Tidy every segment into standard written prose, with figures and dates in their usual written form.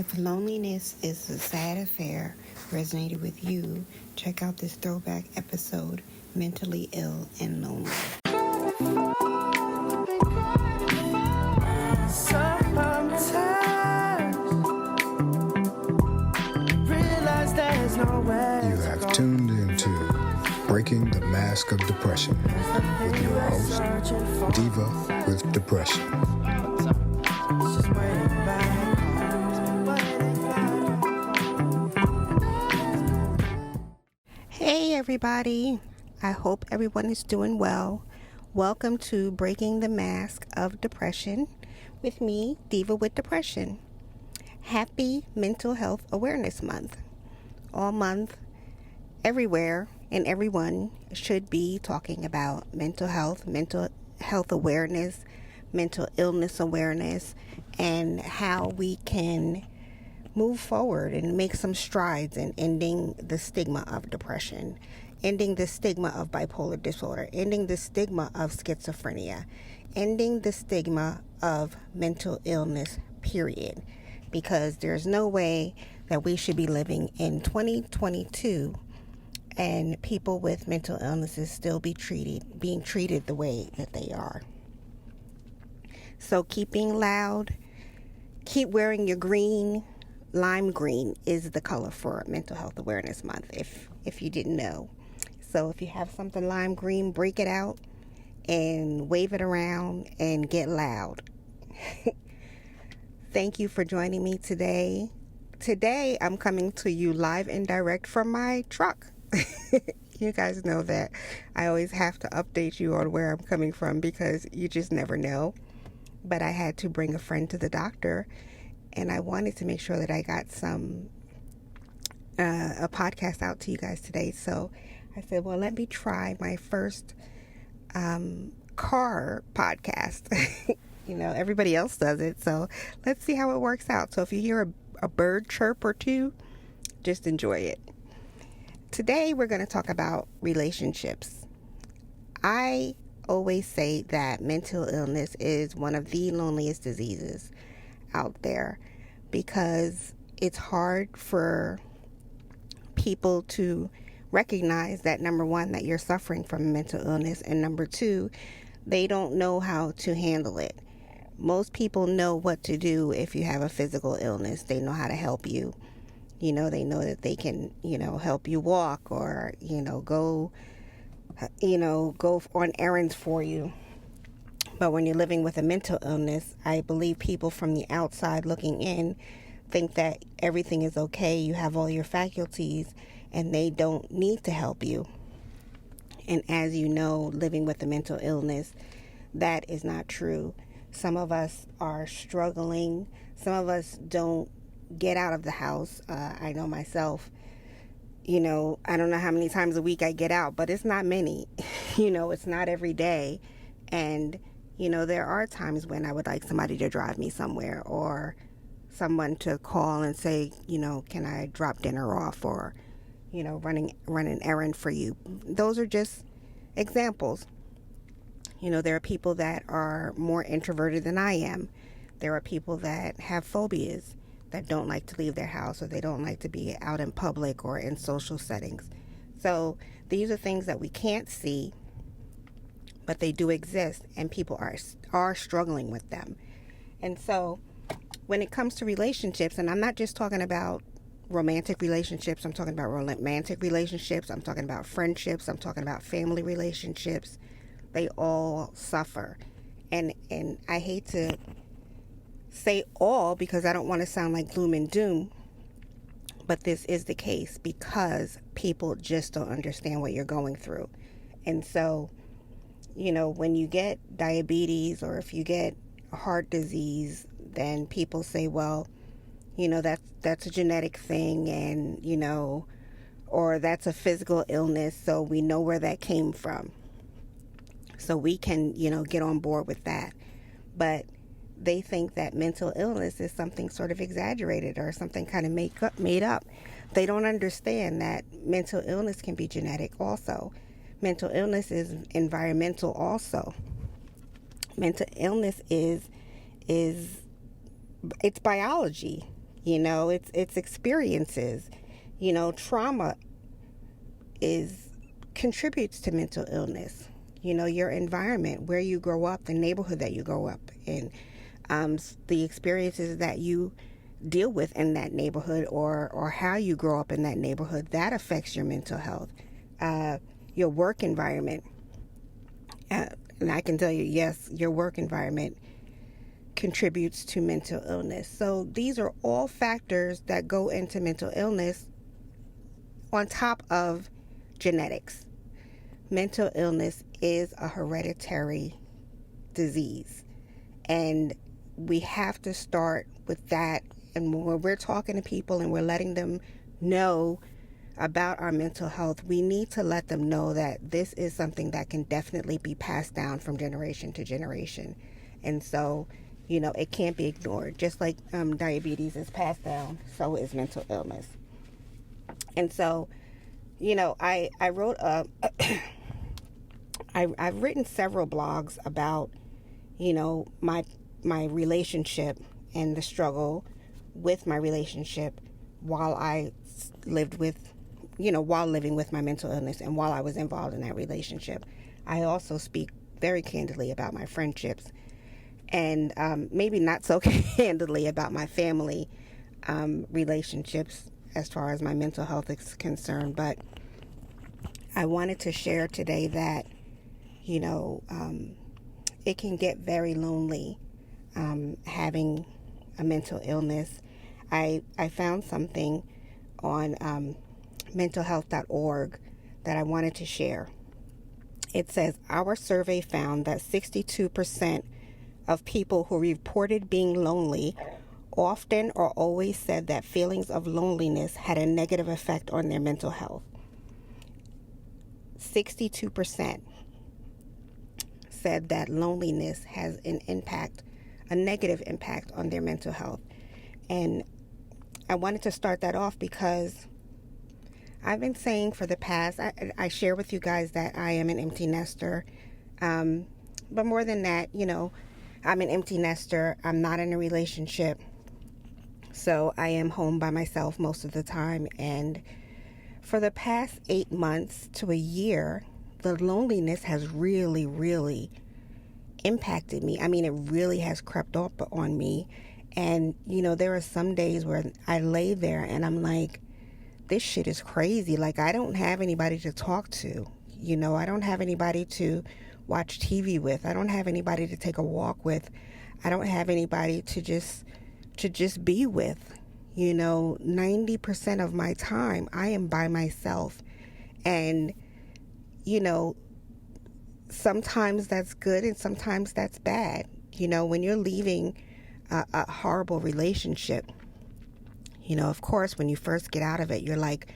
If loneliness is a sad affair resonated with you, check out this throwback episode, Mentally Ill and Lonely. You have tuned into Breaking the Mask of Depression with your host, Diva with Depression. Hey everybody, I hope everyone is doing well. Welcome to Breaking the Mask of Depression with me, Diva with Depression. Happy Mental Health Awareness Month. All month, everywhere and everyone should be talking about mental health awareness, mental illness awareness, and how we can move forward and make some strides in ending the stigma of depression, ending the stigma of bipolar disorder, ending the stigma of schizophrenia, ending the stigma of mental illness, period. Because there's no way that we should be living in 2022 and people with mental illnesses still being treated the way that they are. So keep being loud, keep wearing your green. Lime green is the color for Mental Health Awareness Month, if you didn't know. So if you have something lime green, break it out and wave it around and get loud. Thank you for joining me today. Today, I'm coming to you live and direct from my truck. You guys know that I always have to update you on where I'm coming from because you just never know. But I had to bring a friend to the doctor, and I wanted to make sure that I got a podcast out to you guys today. So I said, well, let me try my first car podcast. You know, everybody else does it, so let's see how it works out. So if you hear a bird chirp or two, just enjoy it. Today, we're going to talk about relationships. I always say that mental illness is one of the loneliest diseases out there because it's hard for people to recognize that, number one, that you're suffering from mental illness, and number two, they don't know how to handle it. Most people know what to do if you have a physical illness. They know how to help you. You know, they know that they can, help you walk or, go on errands for you. But when you're living with a mental illness, I believe people from the outside looking in think that everything is okay. You have all your faculties and they don't need to help you. And as you know, living with a mental illness, that is not true. Some of us are struggling. Some of us don't get out of the house. I know myself, I don't know how many times a week I get out, but it's not many. It's not every day. And, there are times when I would like somebody to drive me somewhere or someone to call and say, can I drop dinner off or, run an errand for you. Those are just examples. There are people that are more introverted than I am. There are people that have phobias, that don't like to leave their house or they don't like to be out in public or in social settings. So these are things that we can't see, but they do exist and people are struggling with them. And so when it comes to relationships, and I'm not just talking about romantic relationships, I'm talking about romantic relationships, I'm talking about friendships, I'm talking about family relationships. They all suffer. And I hate to say all because I don't want to sound like gloom and doom, but this is the case because people just don't understand what you're going through. And so, when you get diabetes or if you get heart disease, then people say, well, that's a genetic thing and, or that's a physical illness, so we know where that came from. So we can, get on board with that. But they think that mental illness is something sort of exaggerated or something kind of made up. They don't understand that mental illness can be genetic also. Mental illness is environmental also. Mental illness is it's biology. It's experiences. Trauma is contributes to mental illness. Your environment, where you grow up, the neighborhood that you grow up in, the experiences that you deal with in that neighborhood, or how you grow up in that neighborhood, that affects your mental health. Your work environment, and I can tell you, yes, your work environment contributes to mental illness. So these are all factors that go into mental illness on top of genetics. Mental illness is a hereditary disease, and we have to start with that. And when we're talking to people and we're letting them know about our mental health, we need to let them know that this is something that can definitely be passed down from generation to generation. And so, it can't be ignored. Just like diabetes is passed down, so is mental illness. And so, I wrote I've written several blogs about, my relationship and the struggle with my relationship while I lived with, while living with my mental illness and while I was involved in that relationship. I also speak very candidly about my friendships, and maybe not so candidly about my family relationships as far as my mental health is concerned. But I wanted to share today that, it can get very lonely having a mental illness. I found something on mentalhealth.org that I wanted to share. It says, our survey found that 62% of people who reported being lonely often or always said that feelings of loneliness had a negative effect on their mental health. 62% said that loneliness has a negative impact on their mental health. And I wanted to start that off because I've been saying for the past, I share with you guys that I am an empty nester. But more than that, I'm an empty nester. I'm not in a relationship. So I am home by myself most of the time. And for the past 8 months to a year, the loneliness has really, really impacted me. I mean, it really has crept up on me. And, there are some days where I lay there and I'm like, this shit is crazy. Like, I don't have anybody to talk to. I don't have anybody to watch TV with. I don't have anybody to take a walk with. I don't have anybody to just be with. 90% of my time I am by myself. And, sometimes that's good and sometimes that's bad. When you're leaving a horrible relationship, of course, when you first get out of it, you're like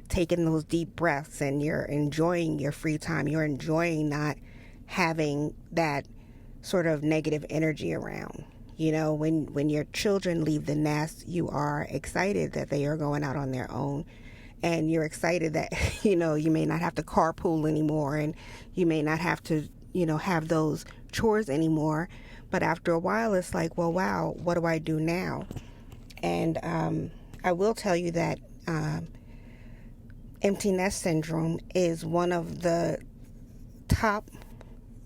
taking those deep breaths and you're enjoying your free time. You're enjoying not having that sort of negative energy around. When your children leave the nest, you are excited that they are going out on their own. And you're excited that, you may not have to carpool anymore, and you may not have to, have those chores anymore. But after a while, it's like, well, wow, what do I do now? And I will tell you that empty nest syndrome is one of the top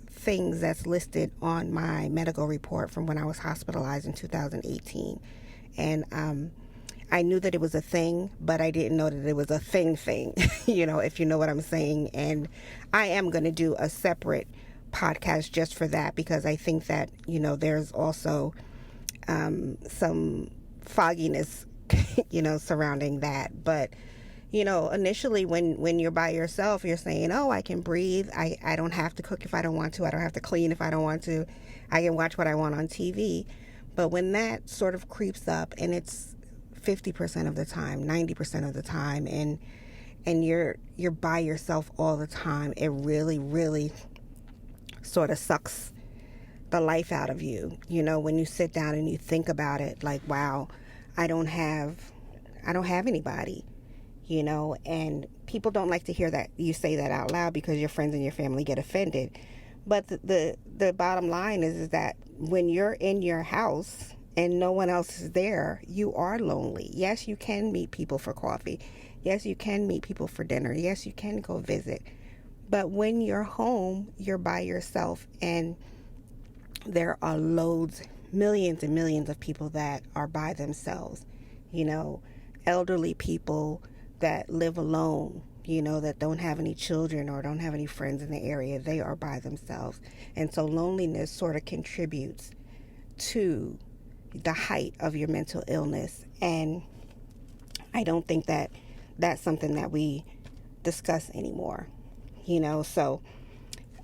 things that's listed on my medical report from when I was hospitalized in 2018. And I knew that it was a thing, but I didn't know that it was a thing, if you know what I'm saying. And I am going to do a separate podcast just for that, because I think that, there's also some fogginess, surrounding that. But, initially when you're by yourself, you're saying, oh, I can breathe. I don't have to cook if I don't want to. I don't have to clean if I don't want to. I can watch what I want on TV. But when that sort of creeps up, and it's 50% of the time, 90% of the time, and you're by yourself all the time, it really, really sort of sucks the life out of you. When you sit down and you think about it, like, wow, I don't have anybody, and people don't like to hear that you say that out loud because your friends and your family get offended. But the bottom line is that when you're in your house and no one else is there, you are lonely. Yes, you can meet people for coffee. Yes, you can meet people for dinner. Yes, you can go visit. But when you're home, you're by yourself, and there are loads, millions and millions of people that are by themselves. You know, elderly people that live alone, you know, that don't have any children or don't have any friends in the area, they are by themselves. And so loneliness sort of contributes to the height of your mental illness. And I don't think that that's something that we discuss anymore, you know. So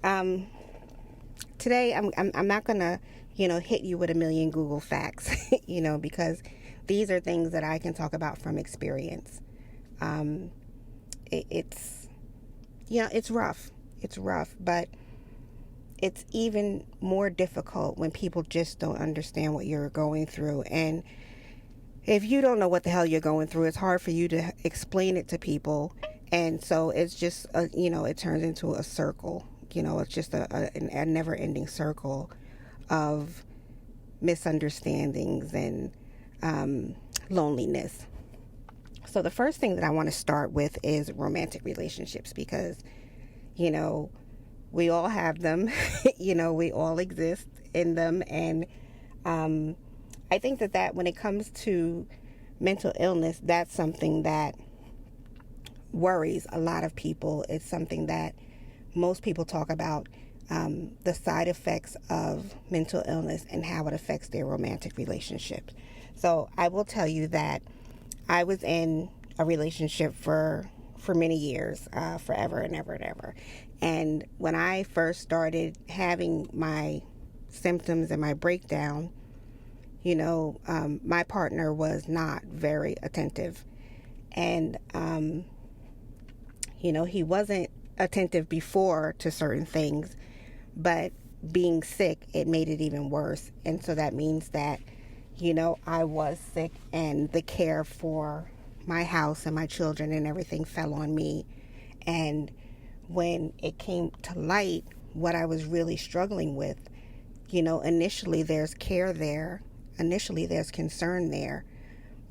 today I'm not gonna, you know, hit you with a million Google facts, you know, because these are things that I can talk about from experience. It's, you know, it's rough, but it's even more difficult when people just don't understand what you're going through. And if you don't know what the hell you're going through, it's hard for you to explain it to people. And so it's just, you know, it turns into a circle. You know, it's just a never-ending circle of misunderstandings and loneliness. So the first thing that I want to start with is romantic relationships, because, you know, we all have them. You know, we all exist in them. And I think that when it comes to mental illness, that's something that worries a lot of people. It's something that most people talk about, the side effects of mental illness and how it affects their romantic relationships. So I will tell you that I was in a relationship for many years, forever and ever and ever. And when I first started having my symptoms and my breakdown, you know, my partner was not very attentive. And, you know, he wasn't attentive before to certain things, but being sick, it made it even worse. And so that means that, you know, I was sick, and the care for my house and my children and everything fell on me. And when it came to light, what I was really struggling with, you know, initially there's care there, initially there's concern there,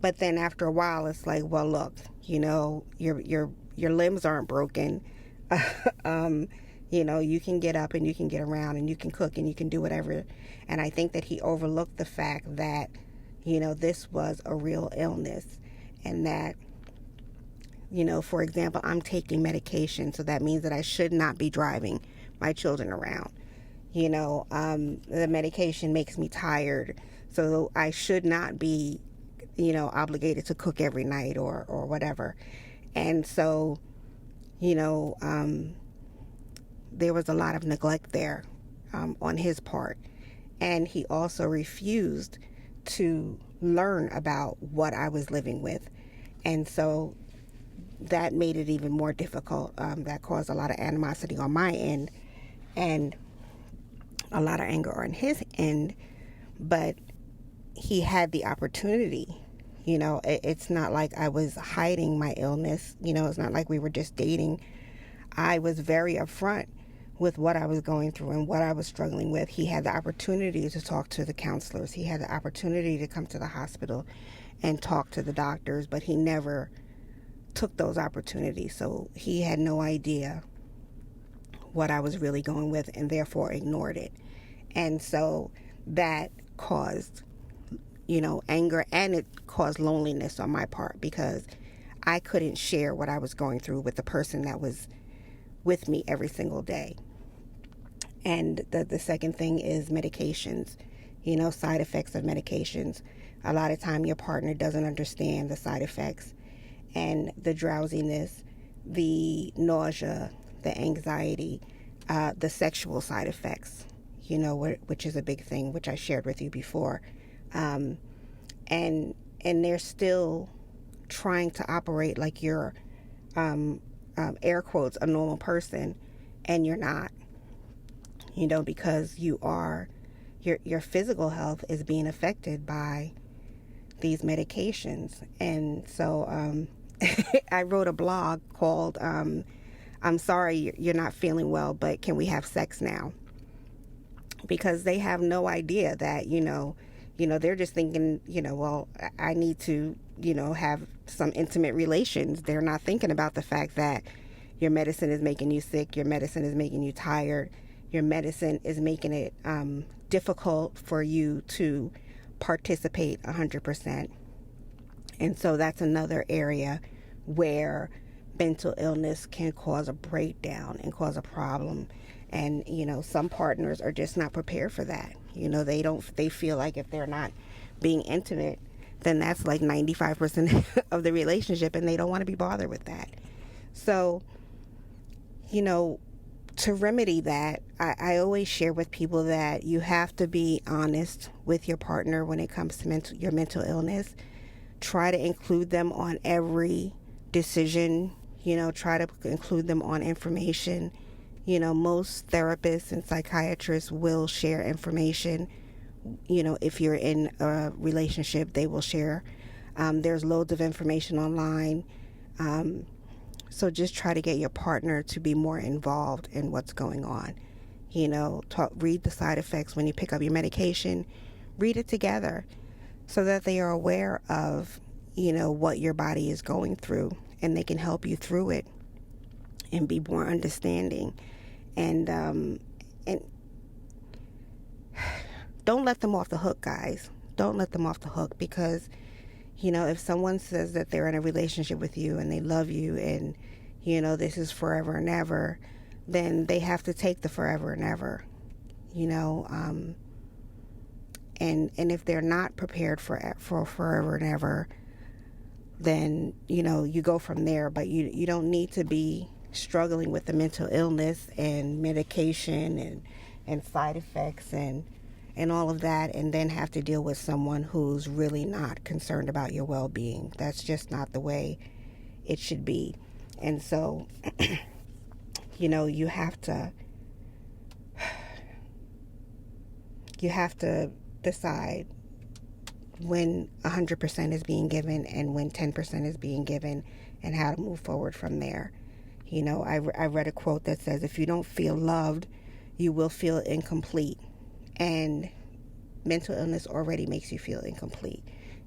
but then after a while it's like, well, look, you know, your limbs aren't broken. You know, you can get up and you can get around and you can cook and you can do whatever. And I think that he overlooked the fact that, you know, this was a real illness, and that, you know, for example, I'm taking medication, so that means that I should not be driving my children around. You know, the medication makes me tired, so I should not be, you know, obligated to cook every night or whatever. And so, you know, there was a lot of neglect there on his part. And he also refused to learn about what I was living with. And so that made it even more difficult. That caused a lot of animosity on my end and a lot of anger on his end. But he had the opportunity. You know, it's not like I was hiding my illness. You know, it's not like we were just dating. I was very upfront with what I was going through and what I was struggling with. He had the opportunity to talk to the counselors. He had the opportunity to come to the hospital and talk to the doctors, but he never took those opportunities. So he had no idea what I was really going with, and therefore ignored it. And so that caused, you know, anger, and it caused loneliness on my part, because I couldn't share what I was going through with the person that was with me every single day. And the second thing is medications, you know, side effects of medications. A lot of time your partner doesn't understand the side effects and the drowsiness, the nausea, the anxiety, the sexual side effects, you know, which is a big thing, which I shared with you before. And they're still trying to operate like you're, air quotes, a normal person, and you're not, you know, because you are, your physical health is being affected by these medications. And so I wrote a blog called I'm sorry you're not feeling well, but can we have sex now? Because they have no idea that, you know, They're just thinking, well, I need to, have some intimate relations. They're not thinking about the fact that your medicine is making you sick, your medicine is making you tired, your medicine is making it difficult for you to participate 100%. And so that's another area where mental illness can cause a breakdown and cause a problem. And, some partners are just not prepared for that. They feel like if they're not being intimate, then that's like 95% of the relationship, and they don't want to be bothered with that. So, to remedy that, I always share with people that you have to be honest with your partner when it comes to your mental illness. Try to include them on every decision, try to include them on information. Most therapists and psychiatrists will share information. If you're in a relationship, they will share. There's loads of information online. So just try to get your partner to be more involved in what's going on. Read the side effects when you pick up your medication. Read it together so that they are aware of, what your body is going through, and they can help you through it and be more understanding. And don't let them off the hook, guys. Don't let them off the hook, because if someone says that they're in a relationship with you and they love you and, this is forever and ever, then they have to take the forever and ever, and if they're not prepared for forever and ever, then, you go from there. But you don't need to be struggling with the mental illness and medication and side effects and all of that, and then have to deal with someone who's really not concerned about your well-being. That's just not the way it should be. And so, you have to decide when 100% is being given and when 10% is being given, and how to move forward from there. I read a quote that says, if you don't feel loved, you will feel incomplete. And mental illness already makes you feel incomplete.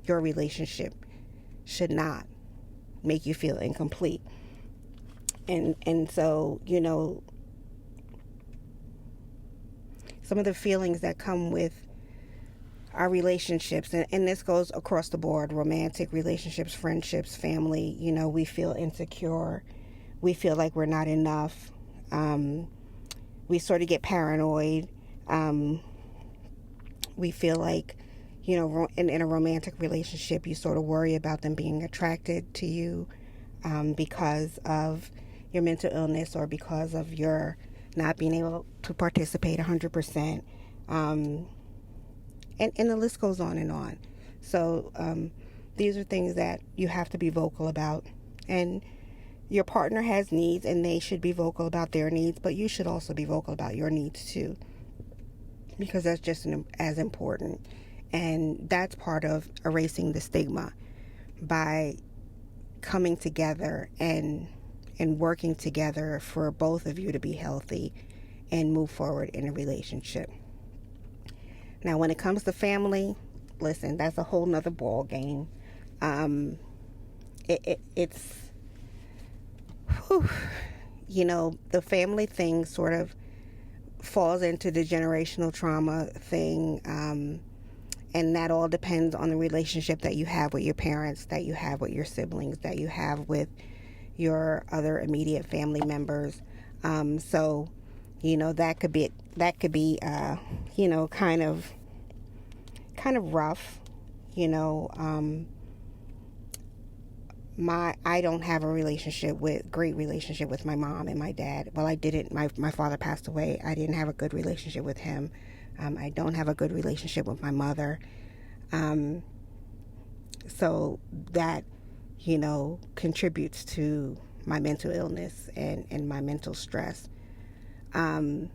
Your relationship should not make you feel incomplete. And so, some of the feelings that come with our relationships, and this goes across the board: romantic relationships, friendships, family. We feel insecure. We feel like we're not enough. We sort of get paranoid. We feel like, in a romantic relationship, you sort of worry about them being attracted to you because of your mental illness, or because of your not being able to participate 100%. And the list goes on and on. So these are things that you have to be vocal about. And your partner has needs, and they should be vocal about their needs, but you should also be vocal about your needs too, because that's just as important. And that's part of erasing the stigma, by coming together and working together for both of you to be healthy and move forward in a relationship. Now, when it comes to family, listen, that's a whole nother ball game. It's the family thing sort of falls into the generational trauma thing, and that all depends on the relationship that you have with your parents, that you have with your siblings, that you have with your other immediate family members. So that could be kind of rough. I don't have a great relationship with my mom and my dad. Well, I didn't. My father passed away. I didn't have a good relationship with him. I don't have a good relationship with my mother. So that, contributes to my mental illness and my mental stress. My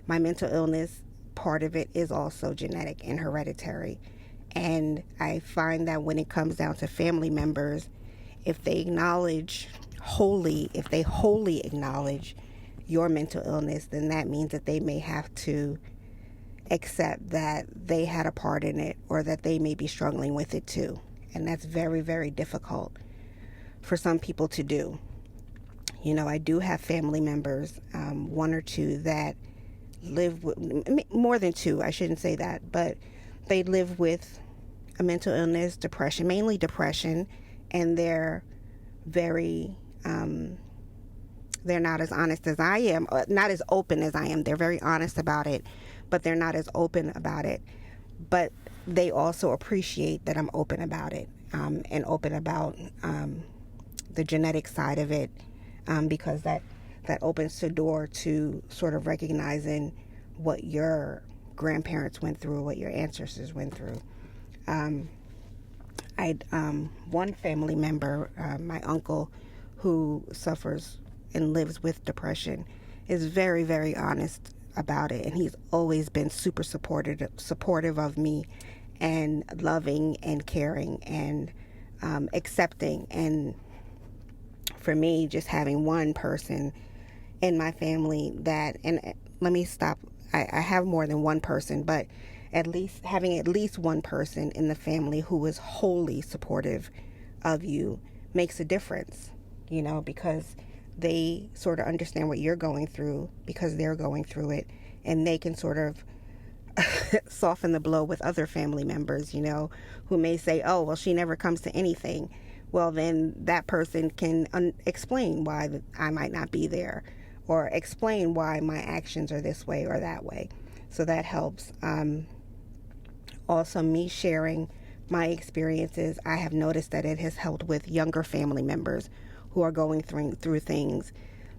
mental illness, part of it is also genetic and hereditary. And I find that when it comes down to family members, if they wholly acknowledge your mental illness, then that means that they may have to accept that they had a part in it or that they may be struggling with it too. And that's very, very difficult for some people to do. You know, I do have family members, one or two that live with, more than two, I shouldn't say that, but they live with a mental illness, depression, mainly depression, and they're very, they're not as honest as I am, not as open as I am. They're very honest about it, but they're not as open about it. But they also appreciate that I'm open about it, and open about the genetic side of it, because that opens the door to sort of recognizing what your grandparents went through, what your ancestors went through. One family member, my uncle, who suffers and lives with depression, is very, very honest about it, and he's always been super supportive of me, and loving and caring and accepting. And for me, just having one person in my family that, and let me stop, I have more than one person, but having at least one person in the family who is wholly supportive of you makes a difference, you know, because they sort of understand what you're going through because they're going through it, and they can sort of soften the blow with other family members, you know, who may say, oh, well, she never comes to anything. Well, then that person can explain why I might not be there, or explain why my actions are this way or that way. So that helps. Also, me sharing my experiences, I have noticed that it has helped with younger family members who are going through things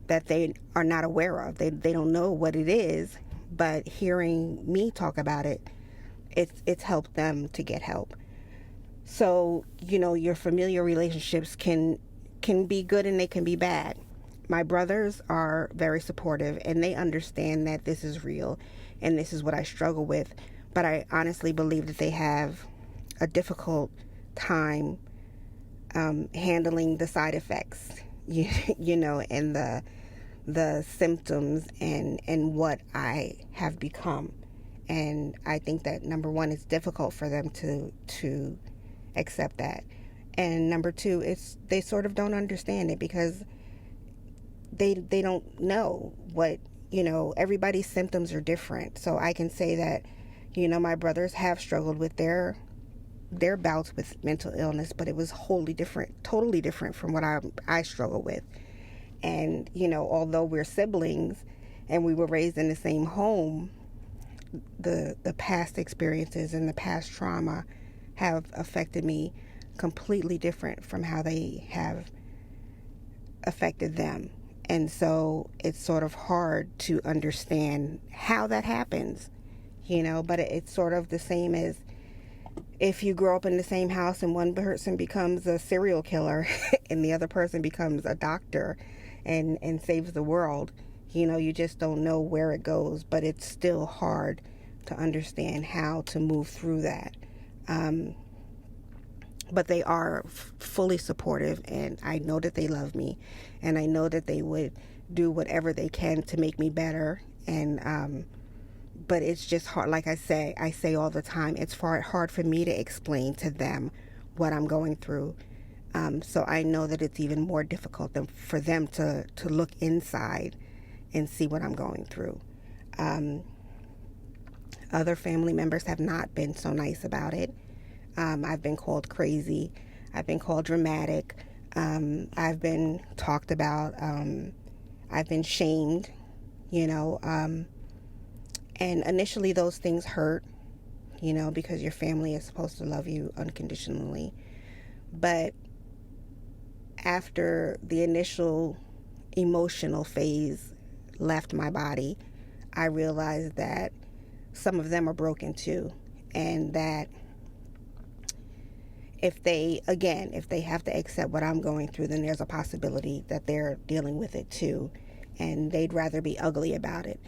that they are not aware of. They don't know what it is, but hearing me talk about it, it's helped them to get help. So, you know, your familiar relationships can be good and they can be bad. My brothers are very supportive, and they understand that this is real and this is what I struggle with. But I honestly believe that they have a difficult time handling the side effects, you know, and the symptoms and what I have become. And I think that, number one, it's difficult for them to accept that. And number two, they sort of don't understand it because they don't know what, you know, everybody's symptoms are different. So I can say that, you know, my brothers have struggled with their bouts with mental illness, but it was totally different from what I struggle with. And, you know, although we're siblings and we were raised in the same home, the past experiences and the past trauma have affected me completely different from how they have affected them. And so it's sort of hard to understand how that happens, you know, but it's sort of the same as if you grow up in the same house and one person becomes a serial killer and the other person becomes a doctor and saves the world. You know, you just don't know where it goes, but it's still hard to understand how to move through that. But they are fully supportive, and I know that they love me, and I know that they would do whatever they can to make me better. And but it's just hard. Like I say all the time, it's hard for me to explain to them what I'm going through. So I know that it's even more difficult for them to look inside and see what I'm going through. Other family members have not been so nice about it. I've been called crazy. I've been called dramatic. I've been talked about. I've been shamed, you know. And initially those things hurt, you know, because your family is supposed to love you unconditionally. But after the initial emotional phase left my body, I realized that some of them are broken too. And that if they have to accept what I'm going through, then there's a possibility that they're dealing with it too. And they'd rather be ugly about it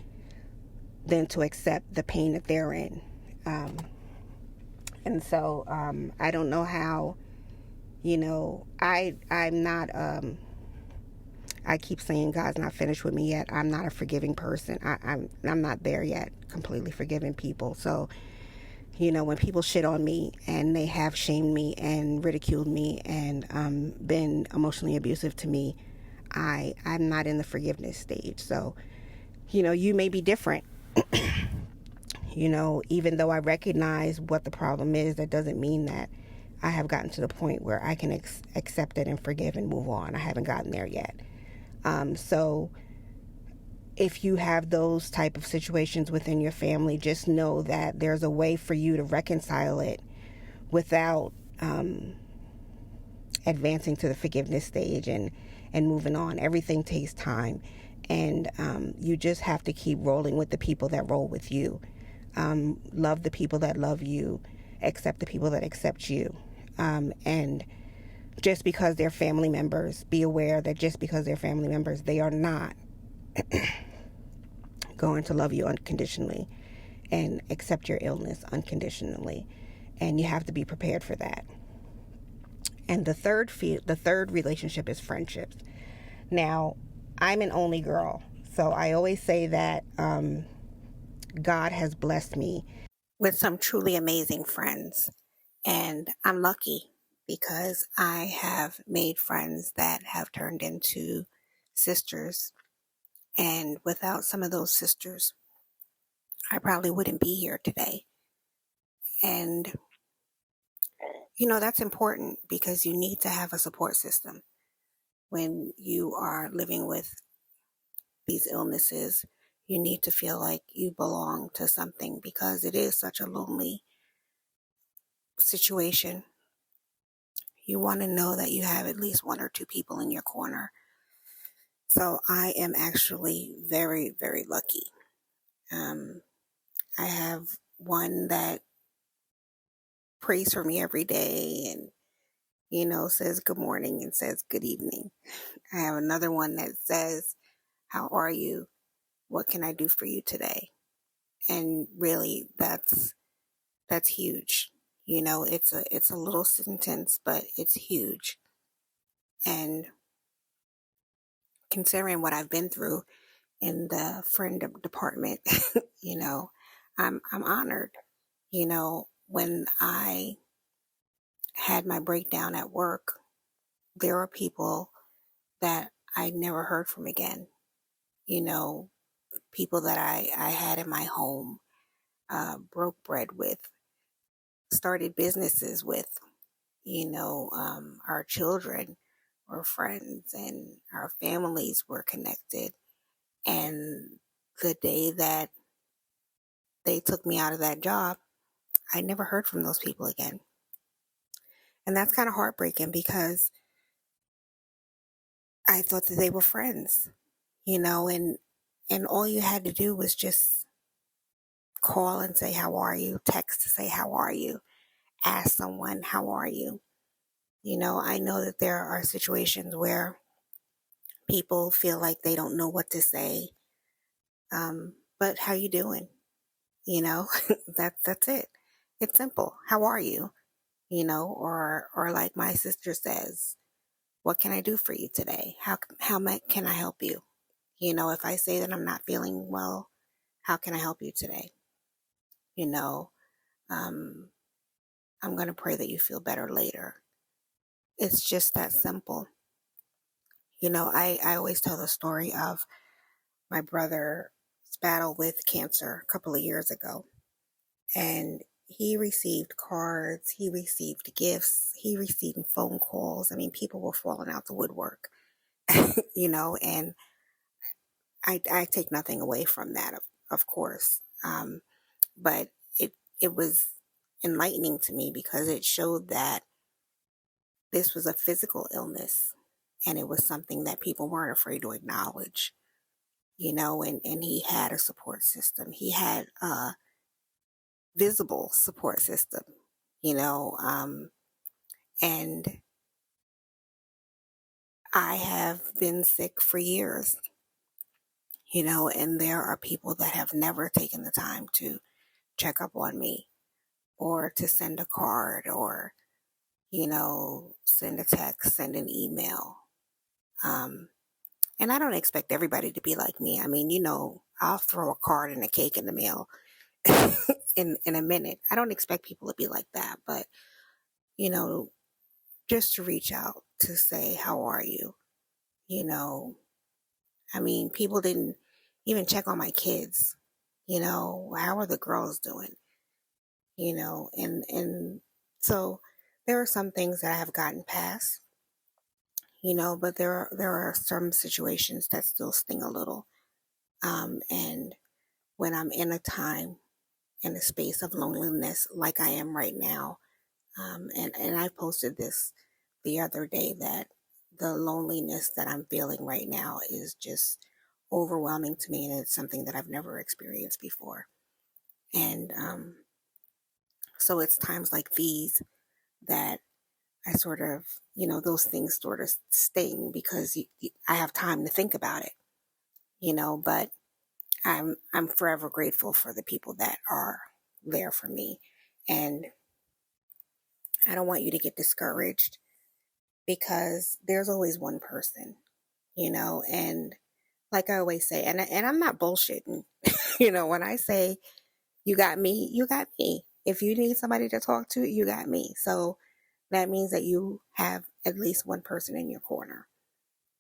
than to accept the pain that they're in. And so I don't know how, you know, I I keep saying God's not finished with me yet. I'm not a forgiving person. I'm not there yet, completely forgiving people. So, when people shit on me and they have shamed me and ridiculed me and been emotionally abusive to me, I'm not in the forgiveness stage. So, you may be different. Even though I recognize what the problem is, that doesn't mean that I have gotten to the point where I can accept it and forgive and move on. I haven't gotten there yet. So if you have those type of situations within your family, just know that there's a way for you to reconcile it without advancing to the forgiveness stage and moving on. Everything takes time, and you just have to keep rolling with the people that roll with you. Love the people that love you, accept the people that accept you, and just because they're family members, be aware that just because they're family members, they are not going to love you unconditionally and accept your illness unconditionally, and you have to be prepared for that. And the third relationship is friendships. Now, I'm an only girl, so I always say that God has blessed me with some truly amazing friends, and I'm lucky because I have made friends that have turned into sisters, and without some of those sisters, I probably wouldn't be here today. And that's important because you need to have a support system when you are living with these illnesses. You need to feel like you belong to something because it is such a lonely situation. You want to know that you have at least one or two people in your corner. So I am actually very, very lucky. I have one that prays for me every day and, says good morning and says good evening. I have another one that says, how are you? What can I do for you today? And really, that's huge. It's a little sentence, but it's huge. And considering what I've been through in the friend department, I'm honored. When I had my breakdown at work, there were people that I never heard from again. People that I had in my home, broke bread with, started businesses with, our children were friends and our families were connected. And the day that they took me out of that job, I never heard from those people again. And that's kind of heartbreaking because I thought that they were friends, and all you had to do was just call and say, how are you? Text to say, how are you? Ask someone, how are you? I know that there are situations where people feel like they don't know what to say. But how you doing? That's it. It's simple. How are you? Or like my sister says, what can I do for you today? How can I help you? If I say that I'm not feeling well, how can I help you today? I'm going to pray that you feel better later. It's just that simple. I always tell the story of my brother's battle with cancer a couple of years ago. And he received cards, he received gifts, he received phone calls. I mean, people were falling out the woodwork, and I take nothing away from that, of course. But it was enlightening to me because it showed that this was a physical illness and it was something that people weren't afraid to acknowledge, and he had a support system. He had a visible support system, and I have been sick for years, and there are people that have never taken the time to check up on me or to send a card or, send a text, send an email. And I don't expect everybody to be like me. I mean, I'll throw a card and a cake in the mail in a minute. I don't expect people to be like that, but you know, just to reach out to say, how are you? I mean, people didn't even check on my kids. How are the girls doing? And so there are some things that I have gotten past, but there are some situations that still sting a little. And when I'm in a time in a space of loneliness like I am right now, and I posted this the other day, that the loneliness that I'm feeling right now is just overwhelming to me, and it's something that I've never experienced before. And so it's times like these that I sort of, those things sort of sting, because I have time to think about it, but I'm forever grateful for the people that are there for me. And I don't want you to get discouraged, because there's always one person, and like I always say, and I'm not bullshitting, when I say you got me, you got me. If you need somebody to talk to, you got me. So that means that you have at least one person in your corner.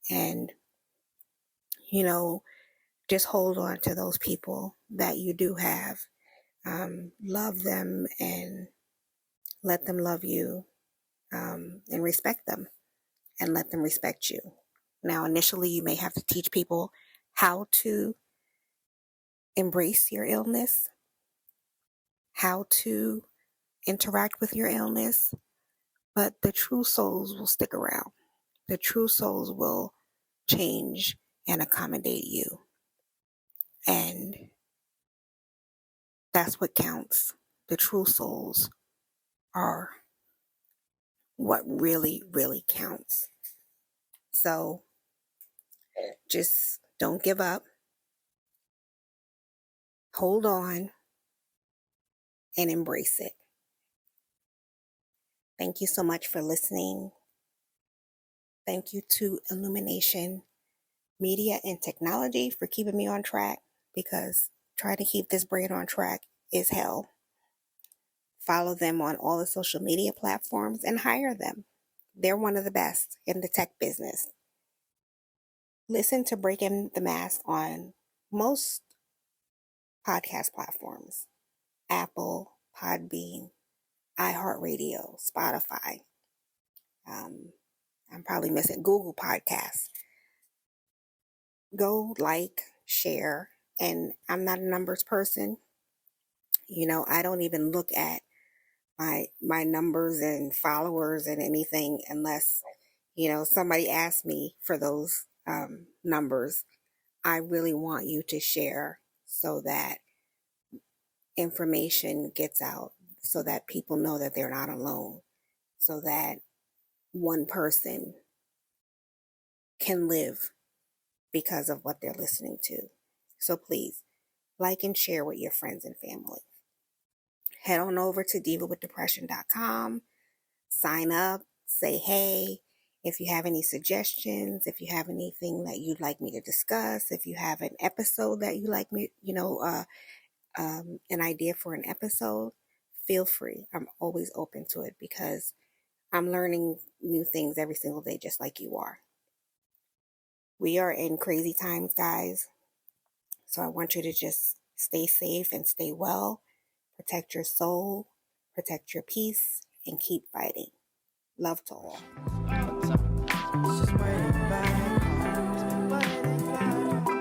And, just hold on to those people that you do have. Love them and let them love you, and respect them and let them respect you. Now, initially, you may have to teach people how to embrace your illness, how to interact with your illness, but the true souls will stick around. The true souls will change and accommodate you. And that's what counts. The true souls are what really, really counts. So just don't give up. Hold on and embrace it. Thank you so much for listening. Thank you to Illumination Media and Technology for keeping me on track, because trying to keep this brain on track is hell. Follow them on all the social media platforms and hire them. They're one of the best in the tech business. Listen to Breaking the Mask on most podcast platforms: Apple, Podbean, iHeartRadio, Spotify. I'm probably missing Google Podcasts. Go like, share, and I'm not a numbers person. I don't even look at my numbers and followers and anything unless somebody asks me for those numbers. I really want you to share so that information gets out, so that people know that they're not alone, so that one person can live because of what they're listening to. So please like and share with your friends and family. Head on over to divawithdepression.com, sign up, say hey. If you have any suggestions, if you have anything that you'd like me to discuss, if you have an episode that you like me, an idea for an episode, feel free. I'm always open to it, because I'm learning new things every single day, just like you are. We are in crazy times, guys. So I want you to just stay safe and stay well. Protect your soul, protect your peace, and keep fighting. Love to all.